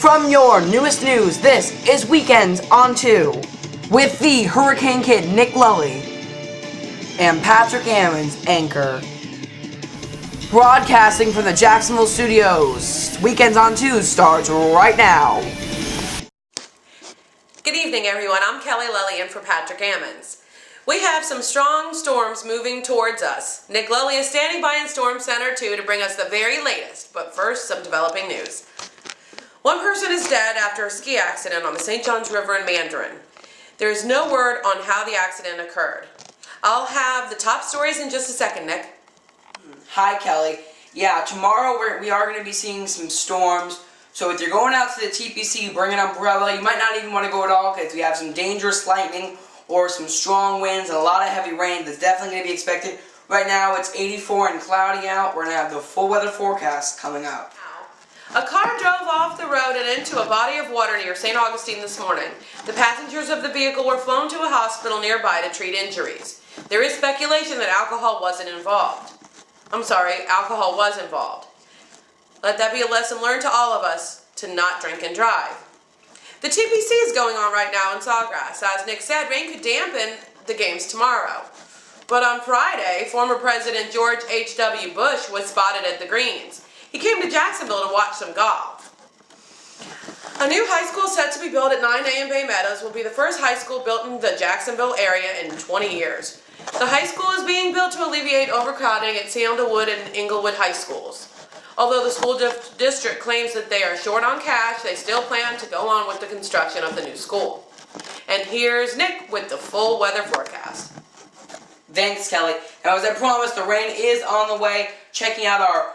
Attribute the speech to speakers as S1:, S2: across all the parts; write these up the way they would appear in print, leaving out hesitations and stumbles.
S1: From your newest news, this is Weekends on 2 with the Hurricane Kid Nick Lully and Patrick Ammons, anchor. Broadcasting from the Jacksonville studios, Weekends on 2 starts right now.
S2: Good evening, everyone. I'm Kelly Lully in for Patrick Ammons. We have some strong storms moving towards us. Nick Lully is standing by in Storm Center 2 to bring us the very latest, but first, some developing news. One person is dead after a ski accident on the St. Johns River in Mandarin. There is no word on how the accident occurred. I'll have the top stories in just a second, Nick.
S1: Hi, Kelly. Yeah, tomorrow we are going to be seeing some storms. So if you're going out to the TPC, bring an umbrella. You might not even want to go at all because we have some dangerous lightning or some strong winds and a lot of heavy rain that's definitely going to be expected. Right now it's 84 and cloudy out. We're going to have the full weather forecast coming up.
S2: A car drove off the road and into a body of water near St. Augustine this morning. The passengers of the vehicle were flown to a hospital nearby to treat injuries. There is speculation that alcohol was involved. Let that be a lesson learned to all of us to not drink and drive. The TPC is going on right now in Sawgrass. As Nick said, rain could dampen the games tomorrow. But on Friday, former President George H.W. Bush was spotted at the greens. He came to Jacksonville to watch some golf. A new high school set to be built at 9A in Bay Meadows will be the first high school built in the Jacksonville area in 20 years. The high school is being built to alleviate overcrowding at Sandalwood and Inglewood high schools. Although the school district claims that they are short on cash, they still plan to go on with the construction of the new school. And here's Nick with the full weather forecast.
S1: Thanks, Kelly. Now, as I promised, the rain is on the way. Checking out our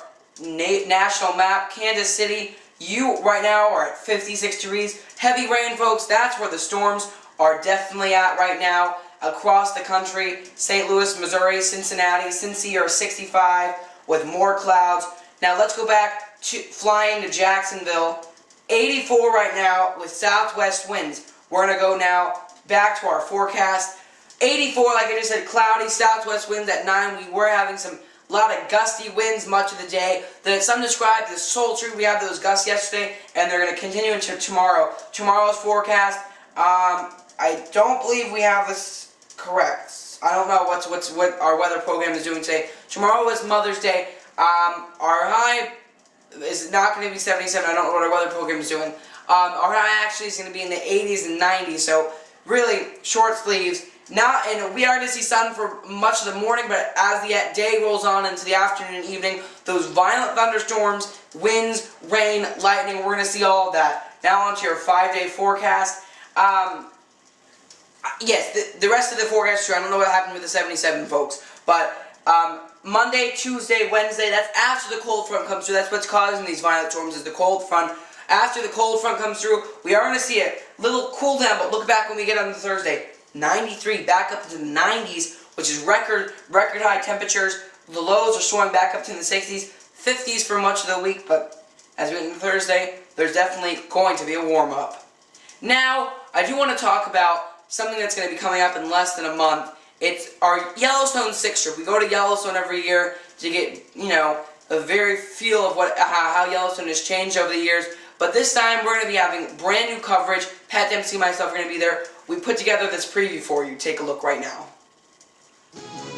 S1: national map, Kansas City, you right now are at 56 degrees. Heavy rain, folks. That's where the storms are definitely at right now across the country. St. Louis, Missouri, Cincinnati, Cincy are 65 with more clouds. Now let's go back to flying to Jacksonville. 84 right now with southwest winds. We're going to go now back to our forecast. 84, like I just said, cloudy southwest winds at 9. We were having a lot of gusty winds much of the day. Some described as sultry. We had those gusts yesterday, and they're going to continue into tomorrow. Tomorrow's forecast, I don't believe we have this correct. I don't know what our weather program is doing today. Tomorrow is Mother's Day. Our high is not going to be 77. I don't know what our weather program is doing. Our high actually is going to be in the 80s and 90s, so really short sleeves. And we are going to see sun for much of the morning, but as the day rolls on into the afternoon and evening, those violent thunderstorms, winds, rain, lightning, we're going to see all of that. Now on to your 5-day forecast. Yes, the rest of the forecast is true. I don't know what happened with the 77, folks, but Monday, Tuesday, Wednesday, that's after the cold front comes through. That's what's causing these violent storms is the cold front. After the cold front comes through, we are going to see a little cool down, but look back when we get on Thursday. 93, back up into the 90s, which is record high temperatures. The lows are soaring back up to the 60s, 50s for much of the week, but as we get into Thursday, there's definitely going to be a warm-up. Now, I do want to talk about something that's going to be coming up in less than a month. It's our Yellowstone 6 trip. We go to Yellowstone every year to get, a very feel of how Yellowstone has changed over the years. But this time, we're going to be having brand new coverage. Pat Dempsey and myself are going to be there. We put together this preview for you. Take a look right now.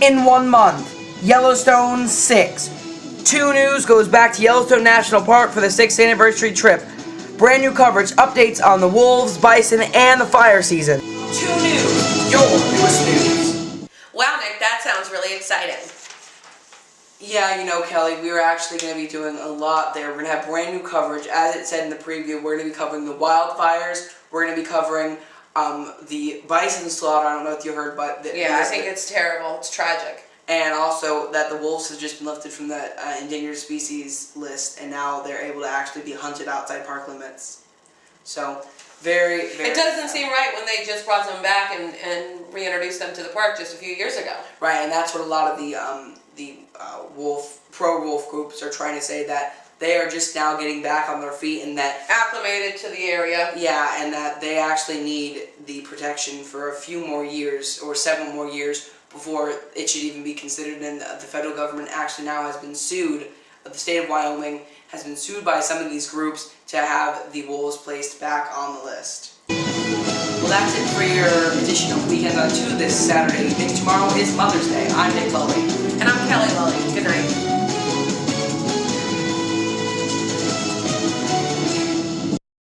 S1: In 1 month, Yellowstone 6. 2 News goes back to Yellowstone National Park for the 6th anniversary trip. Brand new coverage, updates on the wolves, bison, and the fire season. 2 News, your newest news.
S2: Wow, Nick, that sounds really exciting.
S1: Yeah, Kelly, we are actually going to be doing a lot there. We're going to have brand new coverage. As it said in the preview, we're going to be covering the wildfires. We're going to be covering the bison slaughter. I don't know if you heard, but
S2: I think it's terrible. It's tragic.
S1: And also that the wolves have just been lifted from the endangered species list, and now they're able to actually be hunted outside park limits. So, very, very...
S2: It doesn't seem right when they just brought them back and reintroduced them to the park just a few years ago.
S1: Right, and that's what a lot of the pro-wolf groups are trying to say, that they are just now getting back on their feet and that...
S2: acclimated to the area.
S1: Yeah, and that they actually need the protection for a few more years, or 7 more years, before it should even be considered, and the federal government actually now has been sued but the state of Wyoming has been sued by some of these groups to have the wolves placed back on the list. Well, that's it for your edition of Weekends on 2 this Saturday evening. Tomorrow is Mother's Day. I'm Nick Lully.
S2: And I'm Kelly Lully. Good